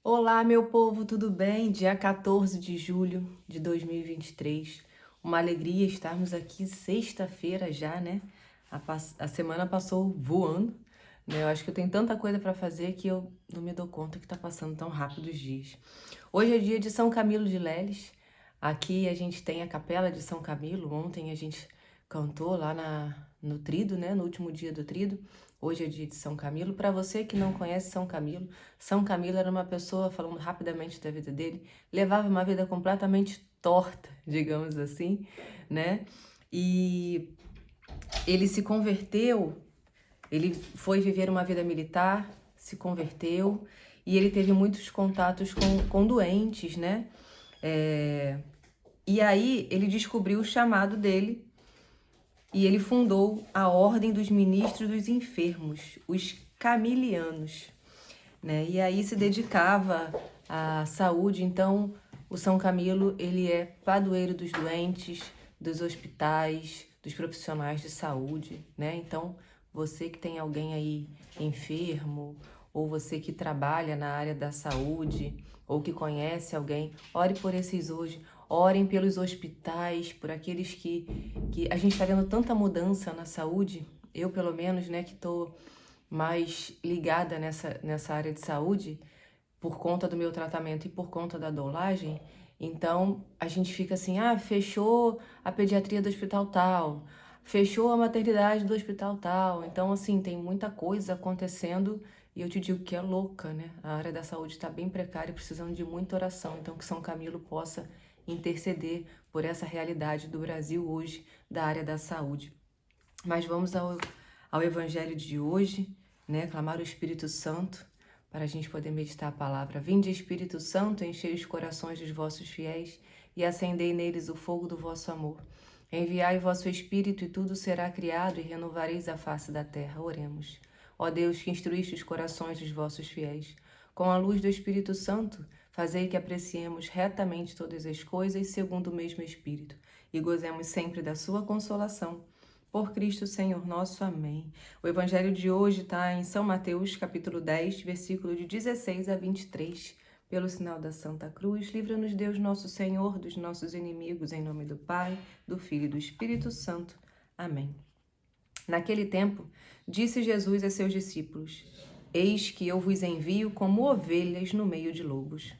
Olá, meu povo, tudo bem? Dia 14 de julho de 2023. Uma alegria estarmos aqui sexta-feira já, né? A semana passou voando, né? Eu acho que eu tenho tanta coisa para fazer que eu não me dou conta que tá passando tão rápido os dias. Hoje é dia de São Camilo de Leles. Aqui a gente tem a Capela de São Camilo. Ontem a gente cantou lá no Trido, né? No último dia do Trido. Hoje é dia de São Camilo. Para você que não conhece São Camilo era uma pessoa, falando rapidamente da vida dele, levava uma vida completamente torta, digamos assim, né? E ele se converteu, ele foi viver uma vida militar, se converteu e ele teve muitos contatos com doentes, né? E aí ele descobriu o chamado dele e ele fundou a Ordem dos Ministros dos Enfermos, os Camilianos, né? E aí se dedicava à saúde. Então, o São Camilo, ele é padroeiro dos doentes, dos hospitais, dos profissionais de saúde, né? Então, você que tem alguém aí enfermo, ou você que trabalha na área da saúde, ou que conhece alguém, ore por esses hoje. Orem pelos hospitais, por aqueles que a gente está vendo tanta mudança na saúde. Eu, pelo menos, né, que estou mais ligada nessa área de saúde, por conta do meu tratamento e por conta da dolagem, então a gente fica assim, fechou a pediatria do hospital tal, fechou a maternidade do hospital tal. Então, assim, tem muita coisa acontecendo e eu te digo que é louca, né? A área da saúde está bem precária, precisando de muita oração. Então, que São Camilo possa interceder por essa realidade do Brasil hoje, da área da saúde. Mas vamos ao evangelho de hoje, né? Clamar o Espírito Santo para a gente poder meditar a palavra. Vinde, Espírito Santo, enchei os corações dos vossos fiéis e acendei neles o fogo do vosso amor. Enviai o vosso Espírito e tudo será criado e renovareis a face da terra. Oremos. Ó Deus, que instruíste os corações dos vossos fiéis, com a luz do Espírito Santo, fazei que apreciemos retamente todas as coisas segundo o mesmo Espírito e gozemos sempre da sua consolação. Por Cristo Senhor nosso. Amém. O evangelho de hoje está em São Mateus, capítulo 10, versículo de 16 a 23. Pelo sinal da Santa Cruz, livra-nos Deus nosso Senhor dos nossos inimigos, em nome do Pai, do Filho e do Espírito Santo. Amém. Naquele tempo, disse Jesus a seus discípulos: Eis que eu vos envio como ovelhas no meio de lobos.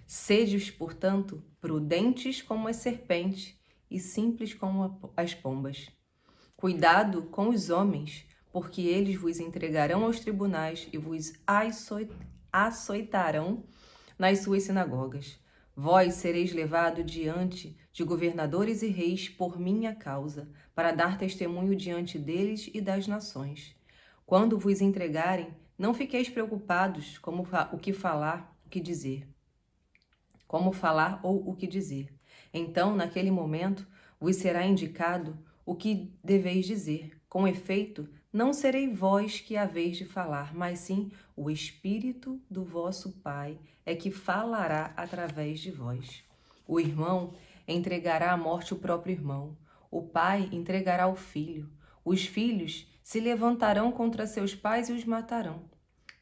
Sede, portanto, prudentes como as serpentes e simples como as pombas. Cuidado com os homens, porque eles vos entregarão aos tribunais e vos açoitarão nas suas sinagogas. Vós sereis levados diante de governadores e reis por minha causa, para dar testemunho diante deles e das nações. Quando vos entregarem, não fiqueis preocupados o que falar, o que dizer. Como falar ou o que dizer. Então, naquele momento, vos será indicado o que deveis dizer. Com efeito, não serei vós que haveis de falar, mas sim o Espírito do vosso Pai é que falará através de vós. O irmão entregará à morte o próprio irmão. O pai entregará o filho. Os filhos se levantarão contra seus pais e os matarão.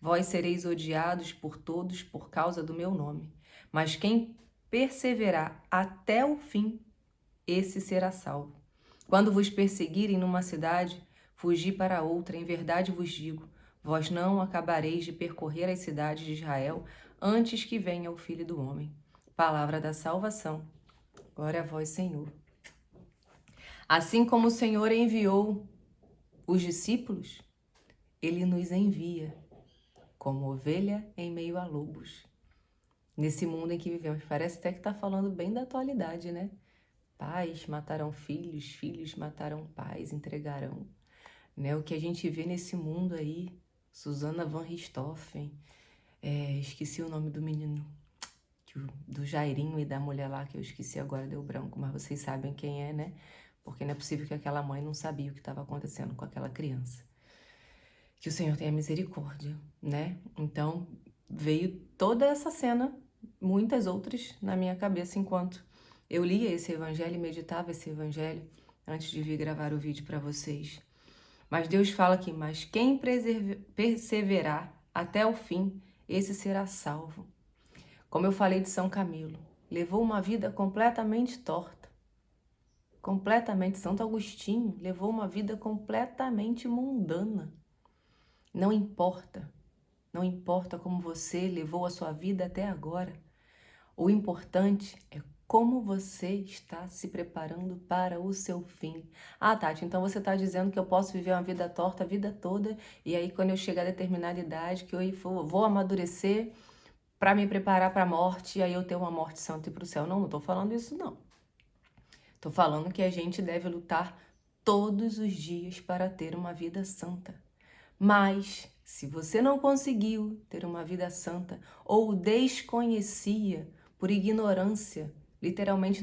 Vós sereis odiados por todos por causa do meu nome. Mas quem perseverar até o fim, esse será salvo. Quando vos perseguirem numa cidade, fugi para outra. Em verdade vos digo, vós não acabareis de percorrer as cidades de Israel antes que venha o Filho do Homem. Palavra da salvação. Glória a vós, Senhor. Assim como o Senhor enviou os discípulos, ele nos envia como ovelha em meio a lobos. Nesse mundo em que vivemos, parece até que está falando bem da atualidade, né? Pais matarão filhos, filhos matarão pais, entregarão. Né? O que a gente vê nesse mundo aí, Susana Van Richthofen, esqueci o nome do menino, do Jairinho e da mulher lá, que eu esqueci agora, deu branco, mas vocês sabem quem é, né? Porque não é possível que aquela mãe não sabia o que estava acontecendo com aquela criança. Que o Senhor tenha misericórdia, né? Então, veio toda essa cena, muitas outras na minha cabeça enquanto eu lia esse evangelho e meditava esse evangelho antes de vir gravar o vídeo para vocês. Mas Deus fala aqui, mas quem perseverar até o fim, esse será salvo. Como eu falei de São Camilo, levou uma vida completamente torta. Completamente. Santo Agostinho levou uma vida completamente mundana. Não importa. Não importa como você levou a sua vida até agora. O importante é como você está se preparando para o seu fim. Ah, Tati, então você está dizendo que eu posso viver uma vida torta a vida toda e aí quando eu chegar a determinada idade, que eu vou amadurecer para me preparar para a morte e aí eu ter uma morte santa e para o céu. Não estou falando isso não. Estou falando que a gente deve lutar todos os dias para ter uma vida santa. Mas, se você não conseguiu ter uma vida santa ou desconhecia por ignorância, literalmente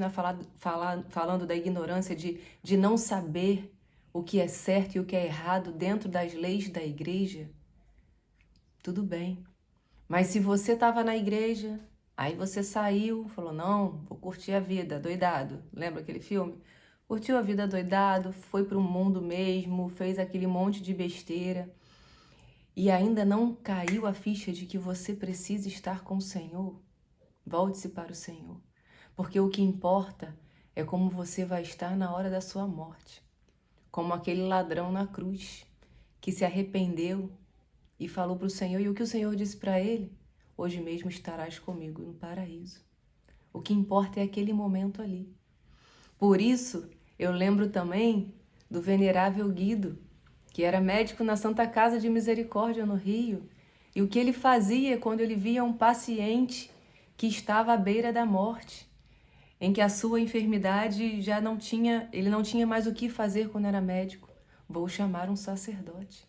falando da ignorância de não saber o que é certo e o que é errado dentro das leis da igreja, tudo bem. Mas se você estava na igreja, aí você saiu, falou, não, vou curtir a vida, doidado. Lembra aquele filme? Curtiu a vida doidado, foi para o mundo mesmo, fez aquele monte de besteira. E ainda não caiu a ficha de que você precisa estar com o Senhor? Volte-se para o Senhor. Porque o que importa é como você vai estar na hora da sua morte. Como aquele ladrão na cruz, que se arrependeu e falou para o Senhor, e o que o Senhor disse para ele? Hoje mesmo estarás comigo no paraíso. O que importa é aquele momento ali. Por isso, eu lembro também do venerável Guido, que era médico na Santa Casa de Misericórdia, no Rio, e o que ele fazia quando ele via um paciente que estava à beira da morte, em que a sua enfermidade já não tinha, ele não tinha mais o que fazer quando era médico. Vou chamar um sacerdote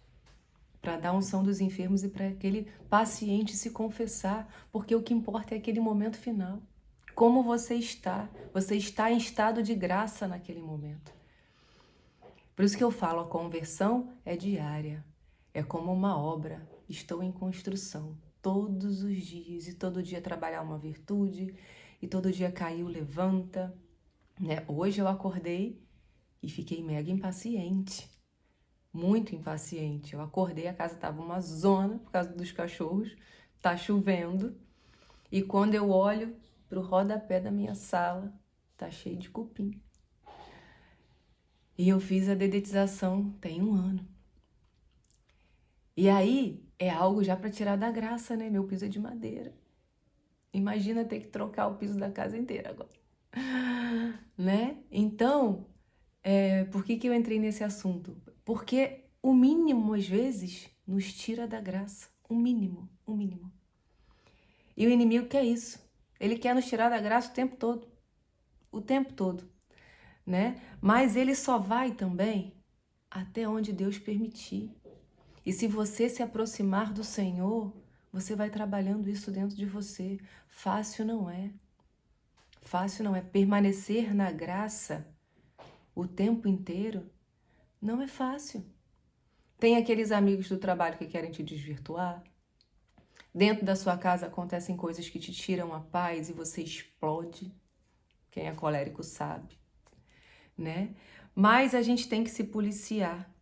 para dar unção dos enfermos e para aquele paciente se confessar, porque o que importa é aquele momento final. Como você está em estado de graça naquele momento. Por isso que eu falo, a conversão é diária, é como uma obra, estou em construção todos os dias e todo dia trabalhar uma virtude e todo dia caiu, levanta, né? Hoje eu acordei e fiquei mega impaciente, muito impaciente. Eu acordei, a casa estava uma zona por causa dos cachorros, tá chovendo e quando eu olho pro rodapé da minha sala, tá cheio de cupim. E eu fiz a dedetização tem 1 ano. E aí é algo já para tirar da graça, né? Meu piso é de madeira. Imagina ter que trocar o piso da casa inteira agora. Né? Então, por que eu entrei nesse assunto? Porque o mínimo, às vezes, nos tira da graça. O mínimo, o mínimo. E o inimigo quer isso. Ele quer nos tirar da graça o tempo todo. O tempo todo. Né? Mas ele só vai também até onde Deus permitir. E se você se aproximar do Senhor, você vai trabalhando isso dentro de você. Fácil não é. Fácil não é. Permanecer na graça o tempo inteiro não é fácil. Tem aqueles amigos do trabalho que querem te desvirtuar. Dentro da sua casa acontecem coisas que te tiram a paz e você explode. Quem é colérico sabe. Né? Mas a gente tem que se policiar.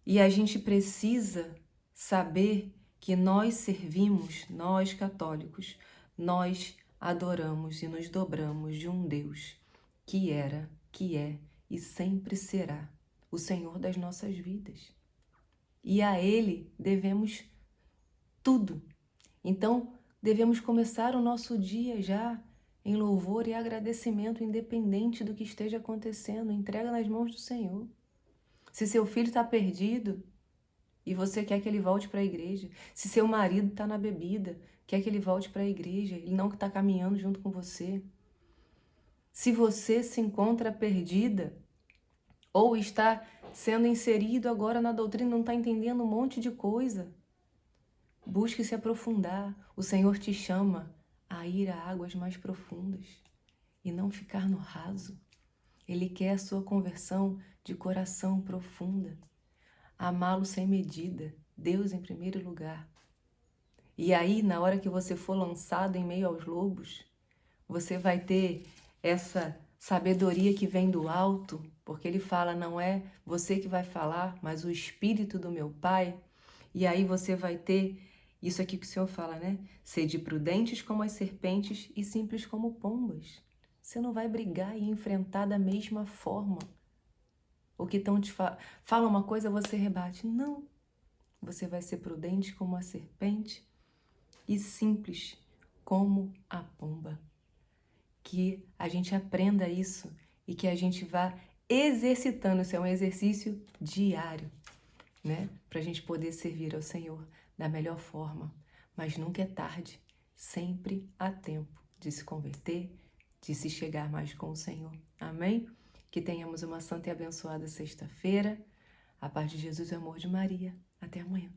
E a gente precisa saber que nós servimos, nós católicos, nós adoramos e nos dobramos de um Deus que era, que é e sempre será o Senhor das nossas vidas. E a Ele devemos tudo. Então, devemos começar o nosso dia já em louvor e agradecimento, independente do que esteja acontecendo. Entrega nas mãos do Senhor. Se seu filho está perdido e você quer que ele volte para a igreja, se seu marido está na bebida, quer que ele volte para a igreja, ele não está caminhando junto com você. Se você se encontra perdida ou está sendo inserido agora na doutrina, não está entendendo um monte de coisa, busque se aprofundar. O Senhor te chama a ir a águas mais profundas e não ficar no raso. Ele quer a sua conversão de coração profunda. Amá-lo sem medida, Deus em primeiro lugar. E aí, na hora que você for lançado em meio aos lobos, você vai ter essa sabedoria que vem do alto, porque ele fala, não é você que vai falar, mas o Espírito do meu Pai. E aí você vai ter Isso aqui que o Senhor fala, né? Sede prudentes como as serpentes e simples como pombas. Você não vai brigar e enfrentar da mesma forma. O que estão te fala uma coisa, você rebate. Não. Você vai ser prudente como a serpente e simples como a pomba. Que a gente aprenda isso e que a gente vá exercitando. Isso é um exercício diário, né? Para a gente poder servir ao Senhor da melhor forma. Mas nunca é tarde. Sempre há tempo de se converter, de se chegar mais com o Senhor. Amém? Que tenhamos uma santa e abençoada sexta-feira. A paz de Jesus e o amor de Maria. Até amanhã.